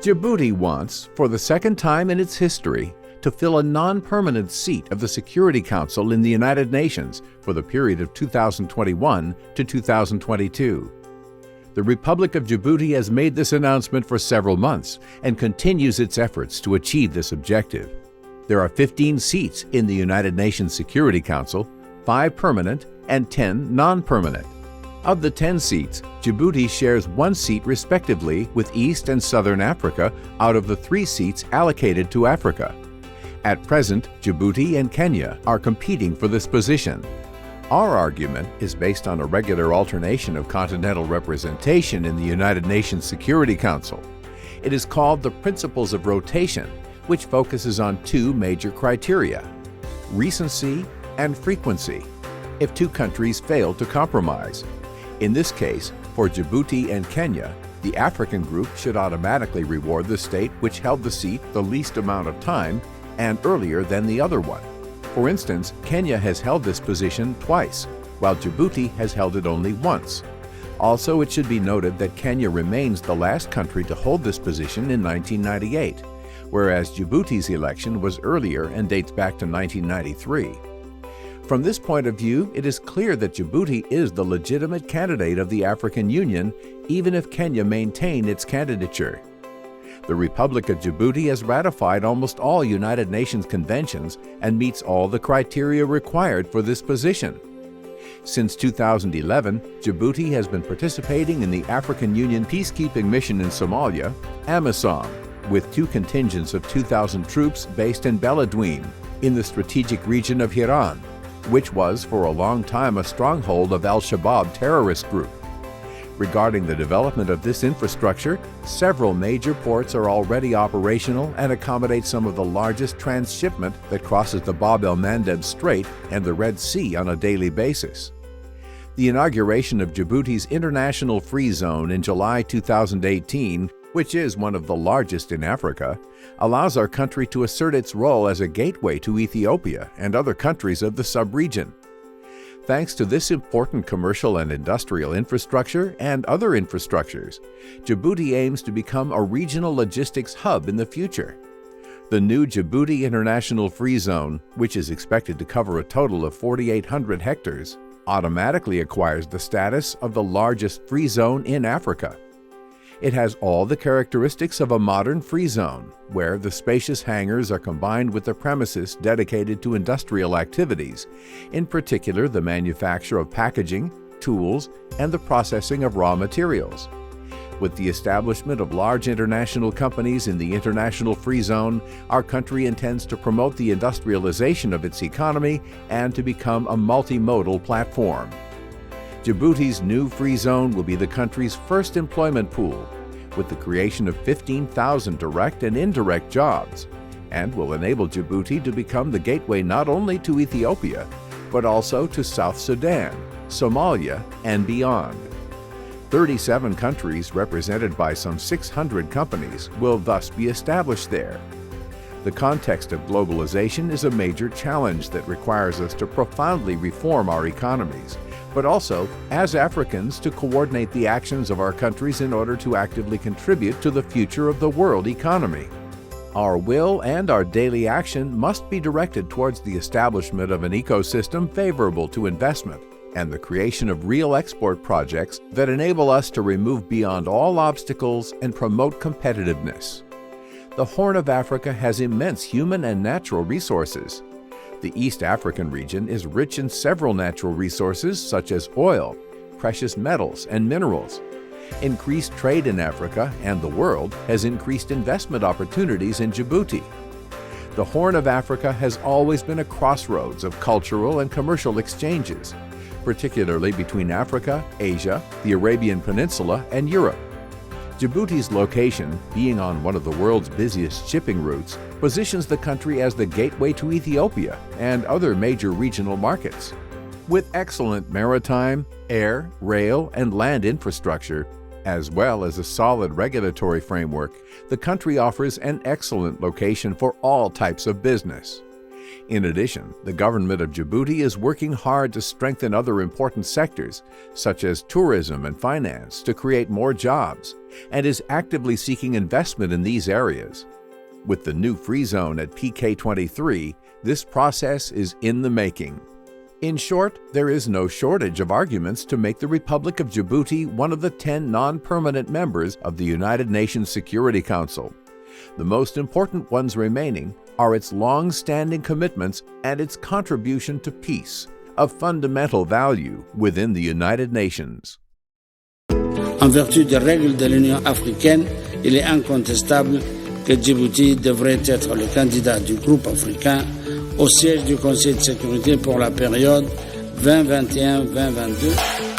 Djibouti wants, for the second time in its history, to fill a non-permanent seat of the Security Council in the United Nations for the period of 2021 to 2022. The Republic of Djibouti has made this announcement for several months and continues its efforts to achieve this objective. There are 15 seats in the United Nations Security Council, 5 permanent and 10 non-permanent. Of the 10 seats, Djibouti shares 1 seat respectively with East and Southern Africa out of the 3 seats allocated to Africa. At present, Djibouti and Kenya are competing for this position. Our argument is based on a regular alternation of continental representation in the United Nations Security Council. It is called the Principles of Rotation, which focuses on 2 major criteria: recency and frequency, if 2 countries fail to compromise. In this case, for Djibouti and Kenya, the African group should automatically reward the state which held the seat the least amount of time and earlier than the other one. For instance, Kenya has held this position twice, while Djibouti has held it only once. Also, it should be noted that Kenya remains the last country to hold this position in 1998, whereas Djibouti's election was earlier and dates back to 1993. From this point of view, it is clear that Djibouti is the legitimate candidate of the African Union, even if Kenya maintains its candidature. The Republic of Djibouti has ratified almost all United Nations conventions and meets all the criteria required for this position. Since 2011, Djibouti has been participating in the African Union peacekeeping mission in Somalia, AMISOM, with 2 contingents of 2,000 troops based in Beledweyne, in the strategic region of Hiran, which was for a long time a stronghold of Al-Shabaab terrorist group. Regarding the development of this infrastructure, several major ports are already operational and accommodate some of the largest transshipment that crosses the Bab el-Mandeb Strait and the Red Sea on a daily basis. The inauguration of Djibouti's International Free Zone in July 2018, which is one of the largest in Africa, allows our country to assert its role as a gateway to Ethiopia and other countries of the sub-region. Thanks to this important commercial and industrial infrastructure and other infrastructures, Djibouti aims to become a regional logistics hub in the future. The new Djibouti International Free Zone, which is expected to cover a total of 4,800 hectares, automatically acquires the status of the largest free zone in Africa. It has all the characteristics of a modern free zone, where the spacious hangars are combined with the premises dedicated to industrial activities, in particular the manufacture of packaging, tools, and the processing of raw materials. With the establishment of large international companies in the International Free Zone, our country intends to promote the industrialization of its economy and to become a multimodal platform. Djibouti's new free zone will be the country's first employment pool, with the creation of 15,000 direct and indirect jobs, and will enable Djibouti to become the gateway not only to Ethiopia, but also to South Sudan, Somalia, and beyond. 37 countries represented by some 600 companies will thus be established there. The context of globalization is a major challenge that requires us to profoundly reform our economies, but also, as Africans, to coordinate the actions of our countries in order to actively contribute to the future of the world economy. Our will and our daily action must be directed towards the establishment of an ecosystem favorable to investment and the creation of real export projects that enable us to remove beyond all obstacles and promote competitiveness. The Horn of Africa has immense human and natural resources. The East African region is rich in several natural resources such as oil, precious metals, and minerals. Increased trade in Africa and the world has increased investment opportunities in Djibouti. The Horn of Africa has always been a crossroads of cultural and commercial exchanges, particularly between Africa, Asia, the Arabian Peninsula, and Europe. Djibouti's location, being on one of the world's busiest shipping routes, positions the country as the gateway to Ethiopia and other major regional markets. With excellent maritime, air, rail, and land infrastructure, as well as a solid regulatory framework, the country offers an excellent location for all types of business. In addition, the government of Djibouti is working hard to strengthen other important sectors, such as tourism and finance, to create more jobs, and is actively seeking investment in these areas. With the new free zone at PK23, this process is in the making. In short, there is no shortage of arguments to make the Republic of Djibouti one of the 10 non-permanent members of the United Nations Security Council. The most important ones remaining are its long-standing commitments and its contribution to peace, of fundamental value within the United Nations. En vertu des règles de l'Union africaine, il est incontestable que Djibouti devrait être le candidat du groupe africain au siège du Conseil de sécurité pour la période 2021-2022.